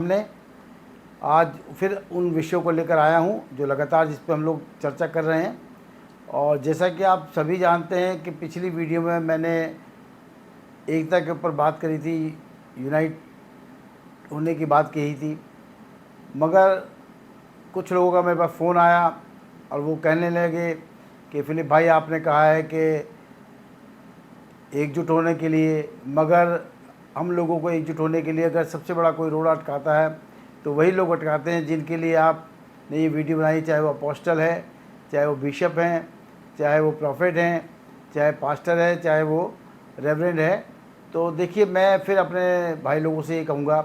हमने आज फिर उन विषयों को लेकर आया हूं जो लगातार जिस पे हम लोग चर्चा कर रहे हैं। और जैसा कि आप सभी जानते हैं कि पिछली वीडियो में मैंने एकता के ऊपर बात करी थी, यूनाइट होने की बात कही थी, मगर कुछ लोगों का मेरे पास फ़ोन आया और वो कहने लगे कि फिलिप भाई आपने कहा है कि एकजुट होने के लिए, मगर हम लोगों को एकजुट होने के लिए अगर सबसे बड़ा कोई रोड़ा अटकाता है तो वही लोग अटकाते हैं जिनके लिए आपने ये वीडियो बनाई, चाहे वो अपोस्टल है, चाहे वो बिशप हैं, चाहे वो प्रॉफिट हैं, चाहे पास्टर है, चाहे वो रेवरेंड है। तो देखिए, मैं फिर अपने भाई लोगों से ये कहूँगा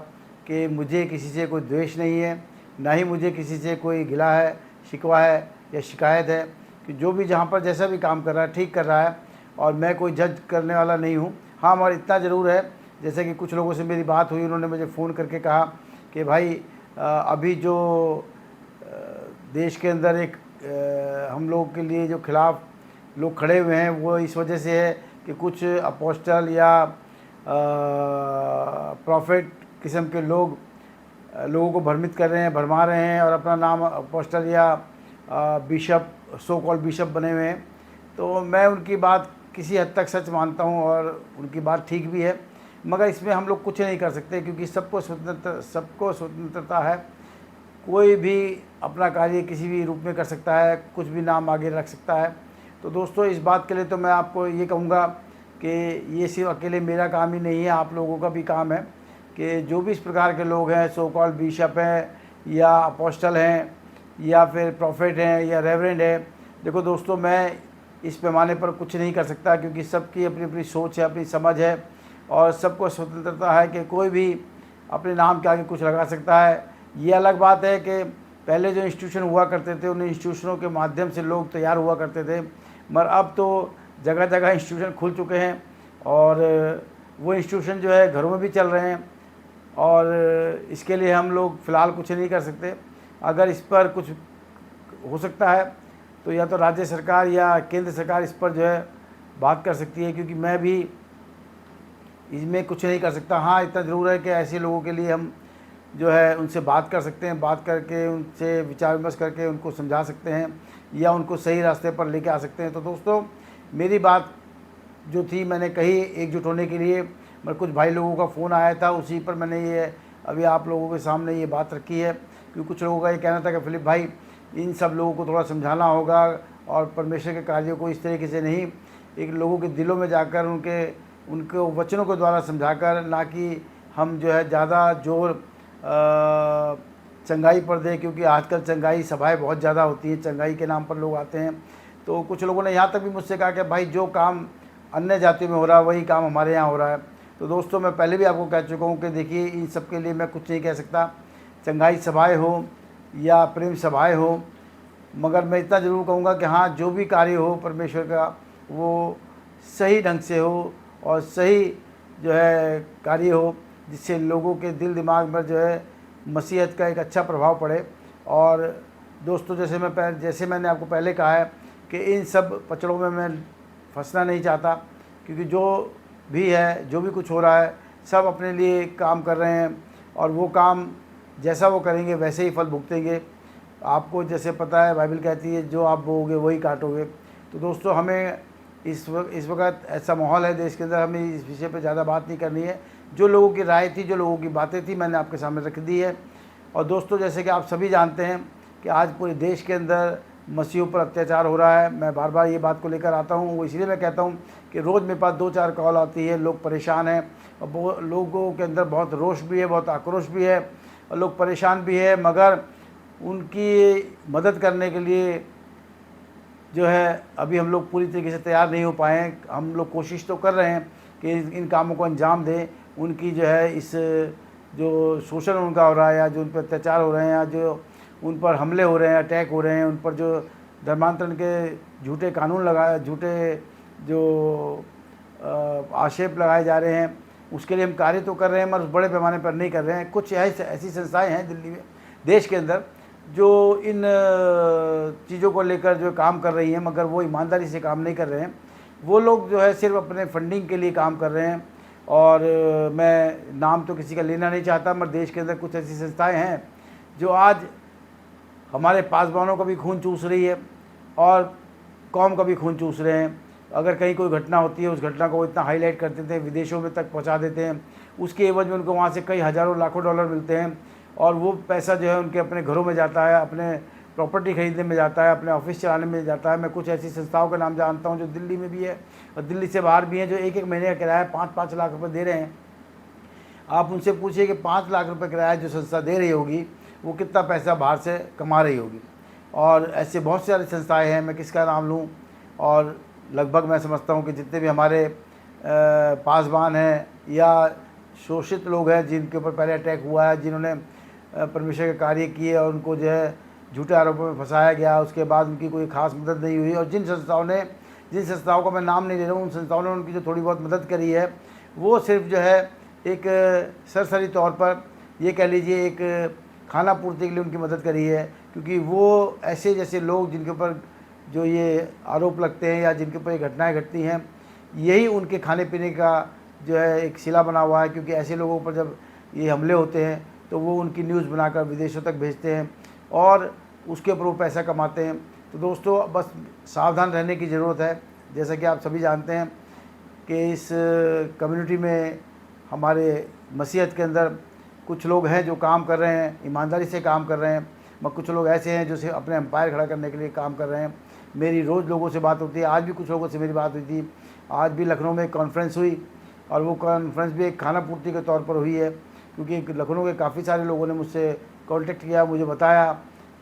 कि मुझे किसी से कोई द्वेष नहीं है, ना ही मुझे किसी से कोई गिला है, शिकवा है या शिकायत है कि जो भी जहाँ पर जैसा भी काम कर रहा है ठीक कर रहा है, और मैं कोई जज करने वाला नहीं हूँ। हाँ, मगर इतना ज़रूर है, जैसे कि कुछ लोगों से मेरी बात हुई, उन्होंने मुझे फ़ोन करके कहा कि भाई अभी जो देश के अंदर एक हम लोग के लिए जो खिलाफ लोग खड़े हुए हैं वो इस वजह से है कि कुछ अपोस्टल या प्रॉफिट किस्म के लोग लोगों को भ्रमित कर रहे हैं, भरमा रहे हैं और अपना नाम अपोस्टल या बिशप, सो कॉल्ड बिशप बने हुए हैं। तो मैं उनकी बात किसी हद तक सच मानता हूँ और उनकी बात ठीक भी है, मगर इसमें हम लोग कुछ नहीं कर सकते क्योंकि सबको स्वतंत्रता है। कोई भी अपना कार्य किसी भी रूप में कर सकता है, कुछ भी नाम आगे रख सकता है। तो दोस्तों, इस बात के लिए तो मैं आपको ये कहूँगा कि ये सिर्फ अकेले मेरा काम ही नहीं है, आप लोगों का भी काम है कि जो भी इस प्रकार के लोग हैं, सो कॉल्ड बिशप हैं या अपोस्टल हैं या फिर प्रॉफिट हैं या रेवरेंड है, देखो दोस्तों, मैं इस पैमाने पर कुछ नहीं कर सकता क्योंकि सबकी अपनी अपनी सोच है, अपनी समझ है और सबको स्वतंत्रता है कि कोई भी अपने नाम के आगे कुछ लगा सकता है। ये अलग बात है कि पहले जो इंस्टीट्यूशन हुआ करते थे उन इंस्टीट्यूशनों के माध्यम से लोग तैयार हुआ करते थे, मगर अब तो जगह जगह इंस्टीट्यूशन खुल चुके हैं और वो इंस्टीट्यूशन जो है घरों में भी चल रहे हैं और इसके लिए हम लोग फ़िलहाल कुछ नहीं कर सकते। अगर इस पर कुछ हो सकता है तो या तो राज्य सरकार या केंद्र सरकार इस पर जो है बात कर सकती है, क्योंकि मैं भी इसमें कुछ नहीं कर सकता। हाँ, इतना ज़रूर है कि ऐसे लोगों के लिए हम जो है उनसे बात कर सकते हैं, बात करके उनसे विचार विमर्श करके उनको समझा सकते हैं या उनको सही रास्ते पर लेके आ सकते हैं। तो दोस्तों, मेरी बात जो थी मैंने कही एकजुट होने के लिए, मगर कुछ भाई लोगों का फ़ोन आया था, उसी पर मैंने ये अभी आप लोगों के सामने ये बात रखी है। क्योंकि कुछ लोगों का ये कहना था कि फिलिप भाई, इन सब लोगों को थोड़ा समझाना होगा और परमेश्वर के कार्यों को इस तरीके से नहीं, एक लोगों के दिलों में जाकर उनके वचनों के द्वारा समझाकर, ना कि हम जो है ज़्यादा जोर चंगाई पर दें, क्योंकि आजकल चंगाई सभाएं बहुत ज़्यादा होती हैं, चंगाई के नाम पर लोग आते हैं। तो कुछ लोगों ने यहाँ तक भी मुझसे कहा कि भाई जो काम अन्य जातियों में हो रहा है वही काम हमारे यहाँ हो रहा है। तो दोस्तों, मैं पहले भी आपको कह चुका हूँ कि देखिए, इन सब के लिए मैं कुछ नहीं कह सकता, चंगाई सभाएँ हो या प्रेम सभाएँ हो, मगर मैं इतना ज़रूर कहूँगा कि हाँ, जो भी कार्य हो परमेश्वर का वो सही ढंग से हो और सही जो है कार्य हो, जिससे लोगों के दिल दिमाग में जो है मसीहत का एक अच्छा प्रभाव पड़े। और दोस्तों, जैसे मैंने आपको पहले कहा है कि इन सब पचड़ों में मैं फंसना नहीं चाहता, क्योंकि जो भी है, जो भी कुछ हो रहा है, सब अपने लिए काम कर रहे हैं और वो काम जैसा वो करेंगे वैसे ही फल भुगतेंगे। आपको जैसे पता है, बाइबल कहती है जो आप बोओगे वही काटोगे। तो दोस्तों, हमें इस वक्त ऐसा माहौल है देश के अंदर, हमें इस विषय पे ज़्यादा बात नहीं करनी है। जो लोगों की राय थी, जो लोगों की बातें थी, मैंने आपके सामने रख दी है। और दोस्तों, जैसे कि आप सभी जानते हैं कि आज पूरे देश के अंदर मसीहों पर अत्याचार हो रहा है। मैं बार बार ये बात को लेकर आता हूँ, वो इसलिए मैं कहता हूँ कि रोज़ मेरे पास 2-4 कॉल आती है, लोग परेशान हैं और लोगों के अंदर बहुत रोष भी है, बहुत आक्रोश भी है और लोग परेशान भी है, मगर उनकी मदद करने के लिए जो है अभी हम लोग पूरी तरीके से तैयार नहीं हो पाए हैं। हम लोग कोशिश तो कर रहे हैं कि इन कामों को अंजाम दें, उनकी जो है इस जो शोषण उनका हो रहा है या जो उन पर अत्याचार हो रहे हैं या जो उन पर हमले हो रहे हैं, अटैक हो रहे हैं, उन पर जो धर्मांतरण के झूठे कानून झूठे जो आक्षेप लगाए जा रहे हैं, उसके लिए हम कार्य तो कर रहे हैं, मगर बड़े पैमाने पर नहीं कर रहे हैं। कुछ ऐसी संस्थाएँ हैं दिल्ली में, देश के अंदर, जो इन चीज़ों को लेकर जो काम कर रही हैं, मगर वो ईमानदारी से काम नहीं कर रहे हैं। वो लोग जो है सिर्फ अपने फंडिंग के लिए काम कर रहे हैं और मैं नाम तो किसी का लेना नहीं चाहता, मगर देश के अंदर कुछ ऐसी संस्थाएं हैं जो आज हमारे पासवानों का भी खून चूस रही है और कौम का भी खून चूस रहे हैं। अगर कहीं कोई घटना होती है, उस घटना को वो इतना हाईलाइट कर देते हैं, विदेशों में तक पहुंचा देते हैं, उसके एवज में उनको वहाँ से कई हज़ारों लाखों डॉलर मिलते हैं और वो पैसा जो है उनके अपने घरों में जाता है, अपने प्रॉपर्टी खरीदने में जाता है, अपने ऑफिस चलाने में जाता है। मैं कुछ ऐसी संस्थाओं का नाम जानता हूँ जो दिल्ली में भी है और दिल्ली से बाहर भी हैं, जो एक एक महीने का किराया 5-5 लाख रुपये दे रहे हैं। आप उनसे पूछिए कि 5 लाख रुपये किराया जो संस्था दे रही होगी वो कितना पैसा बाहर से कमा रही होगी। और ऐसे बहुत सारी संस्थाएं हैं, मैं किसका नाम लूँ। और लगभग मैं समझता हूँ कि जितने भी हमारे पासवान हैं या शोषित लोग हैं जिनके ऊपर पहले अटैक हुआ है, जिन्होंने परमेश्वर के कार्य किए और उनको जो है झूठे आरोपों में फंसाया गया, उसके बाद उनकी कोई खास मदद नहीं हुई, और जिन संस्थाओं का मैं नाम नहीं ले रहा हूँ, उन संस्थाओं ने उनकी जो थोड़ी बहुत मदद करी है वो सिर्फ जो है एक सरसरी तौर पर ये कह लीजिए एक खाना पूर्ति के लिए उनकी मदद करी है। क्योंकि वो ऐसे जैसे लोग जिनके ऊपर जो ये आरोप लगते हैं या जिनके ऊपर ये घटनाएं घटती हैं, यही उनके खाने पीने का जो है एक सिला बना हुआ है। क्योंकि ऐसे लोगों पर जब ये हमले होते हैं तो वो उनकी न्यूज़ बनाकर विदेशों तक भेजते हैं और उसके ऊपर वो पैसा कमाते हैं। तो दोस्तों बस सावधान रहने की ज़रूरत है। जैसा कि आप सभी जानते हैं कि इस कम्युनिटी में हमारे मसीहत के अंदर कुछ लोग हैं जो काम कर रहे हैं, ईमानदारी से काम कर रहे हैं, मगर कुछ लोग ऐसे हैं जो सिर्फ अपने एम्पायर खड़ा करने के लिए काम कर रहे हैं। मेरी रोज़ लोगों से बात होती है, आज भी कुछ लोगों से मेरी बात हुई थी। आज भी लखनऊ में एक कॉन्फ्रेंस हुई और वो कॉन्फ्रेंस भी एक खाना पूर्ति के तौर पर हुई है। क्योंकि लखनऊ के काफ़ी सारे लोगों ने मुझसे कॉन्टेक्ट किया, मुझे बताया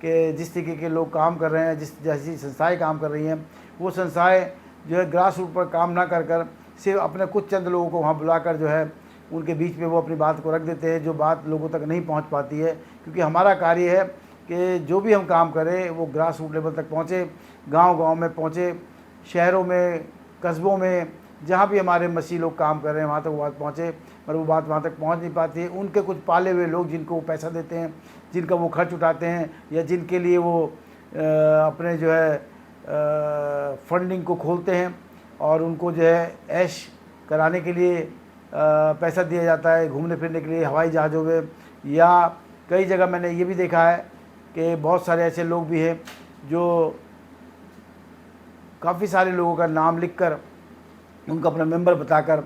कि जिस तरीके के लोग काम कर रहे हैं, जिस जैसी संस्थाएँ काम कर रही हैं, वो संस्थाएँ जो है ग्रास रूट पर काम ना कर सिर्फ अपने कुछ चंद लोगों को वहाँ बुलाकर जो है उनके बीच में वो अपनी बात को रख देते हैं, जो बात लोगों तक नहीं पहुँच पाती है। क्योंकि हमारा कार्य है कि जो भी हम काम करें वो ग्रास रूट लेवल तक पहुँचे, गांव-गांव में पहुँचे, शहरों में, कस्बों में, जहाँ भी हमारे मसीह लोग काम कर रहे हैं वहाँ तक वो बात पहुँचे। पर वो बात वहाँ तक पहुँच नहीं पाती है। उनके कुछ पाले हुए लोग जिनको वो पैसा देते हैं, जिनका वो खर्च उठाते हैं या जिनके लिए वो अपने जो है फंडिंग को खोलते हैं और उनको जो है ऐश कराने के लिए पैसा दिया जाता है, घूमने फिरने के लिए हवाई जहाज़ों में। या कई जगह मैंने ये भी देखा है कि बहुत सारे ऐसे लोग भी हैं जो काफ़ी सारे लोगों का नाम लिखकर उनका अपना मेंबर बताकर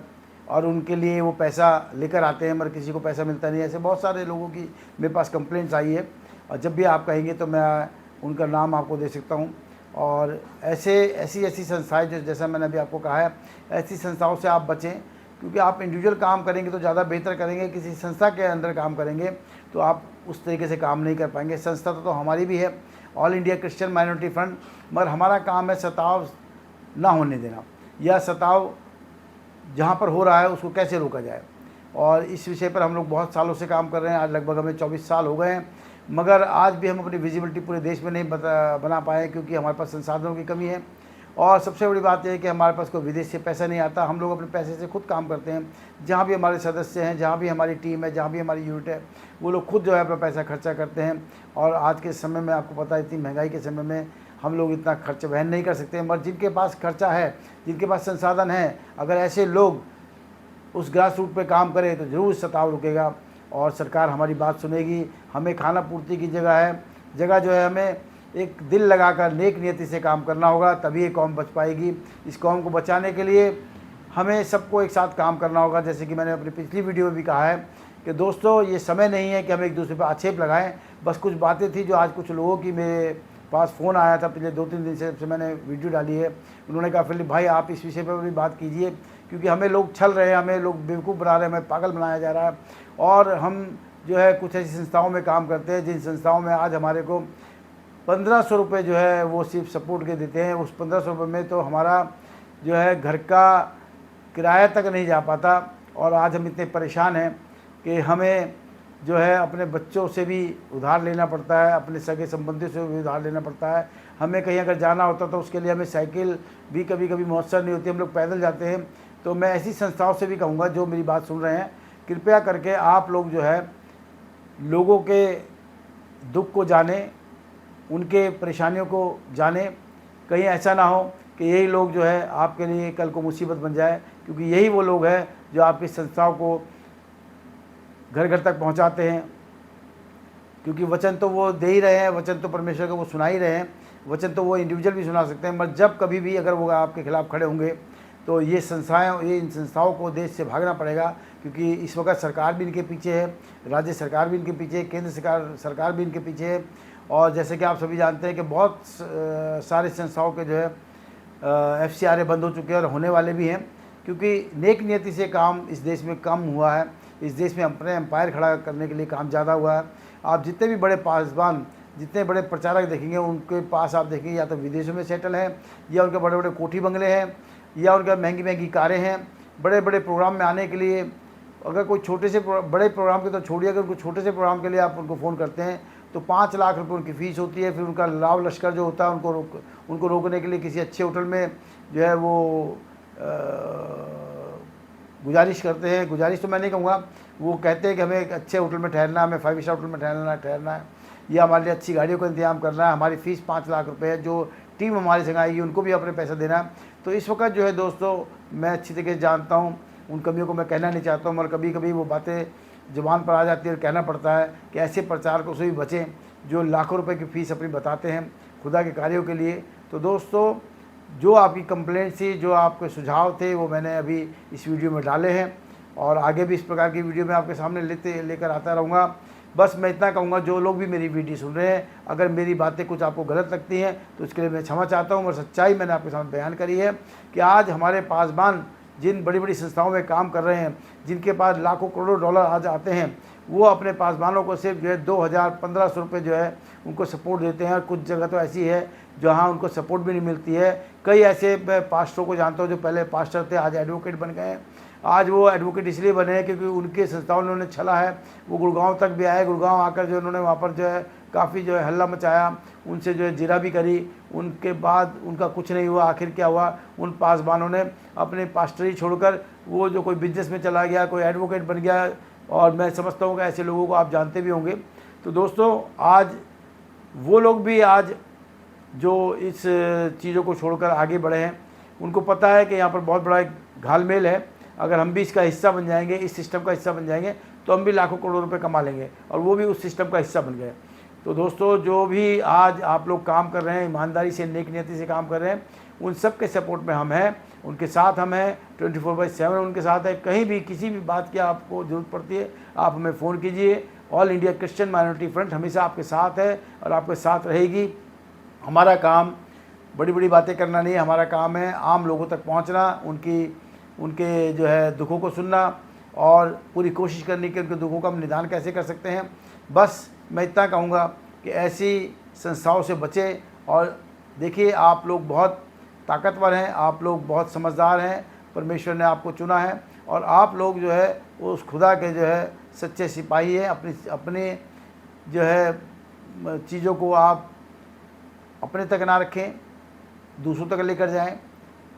और उनके लिए वो पैसा लेकर आते हैं, मगर किसी को पैसा मिलता नहीं है। ऐसे बहुत सारे लोगों की मेरे पास कंप्लेंट्स आई है और जब भी आप कहेंगे तो मैं उनका नाम आपको दे सकता हूँ। और ऐसी संस्थाएं जो जैसा मैंने अभी आपको कहा है, ऐसी संस्थाओं से आप बचें। क्योंकि आप इंडिविजुअल काम करेंगे तो ज़्यादा बेहतर करेंगे, किसी संस्था के अंदर काम करेंगे तो आप उस तरीके से काम नहीं कर पाएंगे। संस्था तो हमारी भी है, all India Christian minority front, मगर हमारा काम है सताव ना होने देना, या सताव जहाँ पर हो रहा है उसको कैसे रोका जाए। और इस विषय पर हम लोग बहुत सालों से काम कर रहे हैं। आज लगभग हमें 24 साल हो गए हैं, मगर आज भी हम अपनी विजिबिलिटी पूरे देश में नहीं बना पाए क्योंकि हमारे पास संसाधनों की कमी है। और सबसे बड़ी बात यह है कि हमारे पास कोई विदेश से पैसा नहीं आता। हम लोग अपने पैसे से खुद काम करते हैं। जहाँ भी हमारे सदस्य हैं, जहाँ भी हमारी टीम है, जहाँ भी हमारी यूनिट है, वो लोग खुद जो है अपना पैसा खर्चा करते हैं। और आज के समय में आपको पता है, इतनी महंगाई के समय में हम लोग इतना खर्च वहन नहीं कर सकते। मगर जिनके पास खर्चा है, जिनके पास संसाधन है, अगर ऐसे लोग उस ग्रास रूट पे काम करें तो ज़रूर सताव रुकेगा और सरकार हमारी बात सुनेगी। हमें खाना पूर्ति की जगह जो है हमें एक दिल लगाकर नेक नियति से काम करना होगा, तभी ये कौम बच पाएगी। इस कौम को बचाने के लिए हमें सबको एक साथ काम करना होगा। जैसे कि मैंने अपनी पिछली वीडियो में भी कहा है कि दोस्तों ये समय नहीं है कि हम एक दूसरे पर आक्षेप लगाएं। बस कुछ बातें थी जो आज कुछ लोगों की मेरे पास फ़ोन आया था पिछले 2-3 दिन से मैंने वीडियो डाली है। उन्होंने कहा फिलिप भाई आप इस विषय पर भी बात कीजिए, क्योंकि हमें लोग छल रहे हैं, हमें लोग बेवकूफ़ बना रहे हैं, हमें पागल बनाया जा रहा है। और हम जो है कुछ ऐसी संस्थाओं में काम करते हैं जिन संस्थाओं में आज हमारे को 1500 रुपये जो है वो सिर्फ सपोर्ट के देते हैं। उस 1500 रुपये में तो हमारा जो है घर का किराया तक नहीं जा पाता। और आज हम इतने परेशान हैं कि हमें जो है अपने बच्चों से भी उधार लेना पड़ता है, अपने सगे संबंधियों से भी उधार लेना पड़ता है। हमें कहीं अगर जाना होता तो उसके लिए हमें साइकिल भी कभी कभी मौसर नहीं होती, हम लोग पैदल जाते हैं। तो मैं ऐसी संस्थाओं से भी कहूँगा जो मेरी बात सुन रहे हैं, कृपया करके आप लोग जो है लोगों के दुख को जाने, उनके परेशानियों को जाने। कहीं ऐसा ना हो कि यही लोग जो है आपके लिए कल को मुसीबत बन जाए, क्योंकि यही वो लोग हैं जो आपकी संस्थाओं को घर घर तक पहुंचाते हैं। क्योंकि वचन तो वो दे ही रहे हैं, वचन तो परमेश्वर को वो सुना ही रहे हैं, वचन तो वो इंडिविजुअल भी सुना सकते हैं, मगर जब कभी भी अगर वो आपके खिलाफ़ खड़े होंगे तो ये इन संस्थाओं को देश से भागना पड़ेगा, क्योंकि इस वक्त सरकार भी इनके पीछे है, राज्य सरकार भी इनके पीछे है, केंद्र सरकार भी इनके पीछे है। और जैसे कि आप सभी जानते हैं कि बहुत सारे संस्थाओं के जो है FCRA बंद हो चुके हैं और होने वाले भी हैं, क्योंकि नेक नियति से काम इस देश में कम हुआ है। इस देश में अपने एम्पायर खड़ा करने के लिए काम ज़्यादा हुआ है। आप जितने भी बड़े पासबान, जितने बड़े प्रचारक देखेंगे, उनके पास आप देखेंगे या तो विदेशों में सेटल हैं, या उनके बड़े बड़े कोठी बंगले हैं, या उनके महंगी महंगी कारें हैं। बड़े बड़े प्रोग्राम में आने के लिए, अगर कोई छोटे से बड़े प्रोग्राम के तो छोड़िए, अगर कोई छोटे से प्रोग्राम के लिए आप उनको फ़ोन करते हैं तो 5 लाख रुपये उनकी फ़ीस होती है। फिर उनका लाव लश्कर जो होता है उनको रोकने के लिए किसी अच्छे होटल में जो है वो गुजारिश करते हैं। गुजारिश तो मैं नहीं कहूँगा, वो कहते हैं कि हमें एक अच्छे होटल में ठहरना है, हमें 5 स्टार होटल में ठहरना है, या हमारे लिए अच्छी गाड़ियों का इंतजाम करना है। हमारी फ़ीस 5 लाख रुपये है, जो टीम हमारे संग आएगी उनको भी अपने पैसा देना है। तो इस वक्त जो है दोस्तों, मैं अच्छी तरीके से जानता हूँ, उन कमियों को मैं कहना नहीं चाहता हूँ, मगर कभी कभी वो बातें ज़ुबान पर आ जाती है और कहना पड़ता है कि ऐसे प्रचारकों से भी बचें जो लाखों रुपए की फ़ीस अपनी बताते हैं खुदा के कार्यों के लिए। तो दोस्तों, जो आपकी कंप्लेंट थी, जो आपके सुझाव थे, वो मैंने अभी इस वीडियो में डाले हैं, और आगे भी इस प्रकार की वीडियो मैं आपके सामने लेकर आता रहूँगा। बस मैं इतना कहूँगा, जो लोग भी मेरी वीडियो सुन रहे हैं, अगर मेरी बातें कुछ आपको गलत लगती हैं तो उसके लिए मैं क्षमा चाहता हूँ। और सच्चाई मैंने आपके सामने बयान करी है कि आज हमारे पासबान जिन बड़ी बड़ी संस्थाओं में काम कर रहे हैं, जिनके पास लाखों करोड़ों डॉलर आज आते हैं, वो अपने पासबानों को सिर्फ जो है 2000-1500 रुपये जो है उनको सपोर्ट देते हैं। और कुछ जगह तो ऐसी है जहाँ उनको सपोर्ट भी नहीं मिलती है। कई ऐसे पास्टरों को जानता हूँ जो पहले पास्टर थे, आज एडवोकेट बन गए हैं। आज वो एडवोकेट इसलिए बने हैं क्योंकि उनके संस्थाओं ने उन्हें छला है। वो गुड़गांव तक भी आए, गुड़गांव आकर जो उन्होंने वहाँ पर जो है काफ़ी जो है हल्ला मचाया, उनसे जो है जिरा भी करी। उनके बाद उनका कुछ नहीं हुआ। आखिर क्या हुआ, उन पासबानों ने अपने पास्टरी छोड़कर वो जो कोई बिजनेस में चला गया, कोई एडवोकेट बन गया। और मैं समझता हूँ कि ऐसे लोगों को आप जानते भी होंगे। तो दोस्तों, आज वो लोग भी आज जो इस चीज़ों को छोड़कर आगे बढ़े हैं, उनको पता है कि यहाँ पर बहुत बड़ा एक घालमेल है। अगर हम भी इसका हिस्सा बन जाएंगे, इस सिस्टम का हिस्सा बन जाएंगे, तो हम भी लाखों करोड़ों रुपए कमा लेंगे, और वो भी उस सिस्टम का हिस्सा बन गए। तो दोस्तों, जो भी आज आप लोग काम कर रहे हैं, ईमानदारी से, नेक नियति से काम कर रहे हैं, उन सब के सपोर्ट में हम हैं, उनके साथ हम हैं, 24/7 उनके साथ है। कहीं भी किसी भी बात की आपको ज़रूरत पड़ती है, आप हमें फ़ोन कीजिए। All India Christian minority front हमेशा आपके साथ है और आपके साथ रहेगी। हमारा काम बड़ी बड़ी बातें करना नहीं है, हमारा काम है आम लोगों तक पहुंचना, उनके जो है दुखों को सुनना, और पूरी कोशिश करनी कि उनके दुखों का हम निदान कैसे कर सकते हैं। बस मैं इतना कहूँगा कि ऐसी संस्थाओं से बचें। और देखिए, आप लोग बहुत ताकतवर हैं, आप लोग बहुत समझदार हैं, परमेश्वर ने आपको चुना है, और आप लोग जो है उस खुदा के जो है सच्चे सिपाही हैं। अपने जो है चीज़ों को आप अपने तक ना रखें, दूसरों तक लेकर जाएं।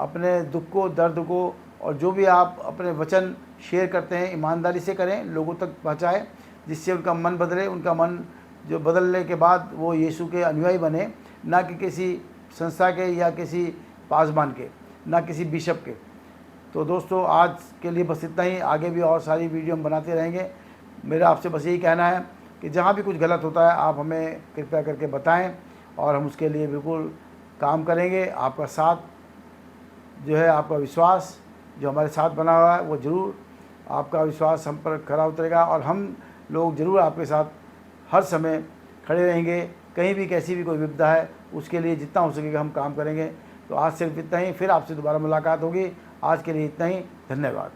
अपने दुख को, दर्द को, और जो भी आप अपने वचन शेयर करते हैं, ईमानदारी से करें, लोगों तक पहुँचाएं, जिससे उनका मन बदले। उनका मन जो बदलने के बाद वो यीशु के अनुयायी बने, ना कि किसी संस्था के या किसी पासबान के, ना किसी बिशप के। तो दोस्तों, आज के लिए बस इतना ही। आगे भी और सारी वीडियो हम बनाते रहेंगे। मेरा आपसे बस यही कहना है कि जहाँ भी कुछ गलत होता है, आप हमें कृपया करके बताएं, और हम उसके लिए बिल्कुल काम करेंगे। आपका साथ जो है, आपका विश्वास जो हमारे साथ बना हुआ है, वो ज़रूर आपका विश्वास हम पर खरा उतरेगा, और हम लोग ज़रूर आपके साथ हर समय खड़े रहेंगे। कहीं भी कैसी भी कोई विपदा है, उसके लिए जितना हो सकेगा हम काम करेंगे। तो आज सिर्फ इतना ही, फिर आपसे दोबारा मुलाकात होगी। आज के लिए इतना ही, धन्यवाद।